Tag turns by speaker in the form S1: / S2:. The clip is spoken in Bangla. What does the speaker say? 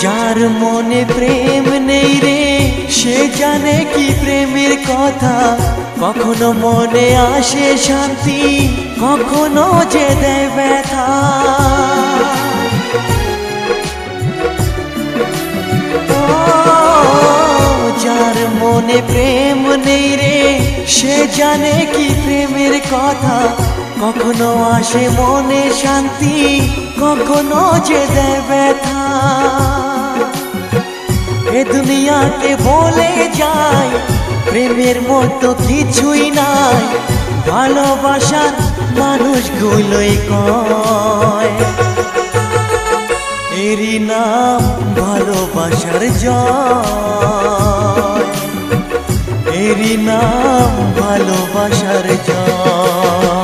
S1: যার মনে প্রেম নেই রে সে জানে কি প্রেমের কথা, কখনো মনে আসে শান্তি, কখনো যে দেয় ব্যথা। যার মনে প্রেম নেই রে সে জানে কি প্রেমের কথা, কখনো আসে মনে শান্তি, কখনো যে দেয় ব্যথা। এ দুনিয়াতে বলে যায় প্রেমের মতো কিছুই নাই, ভালোবাসার মানুষগুলোই কয় এরই নাম ভালোবাসার জয়, এরই নাম ভালোবাসার জয়।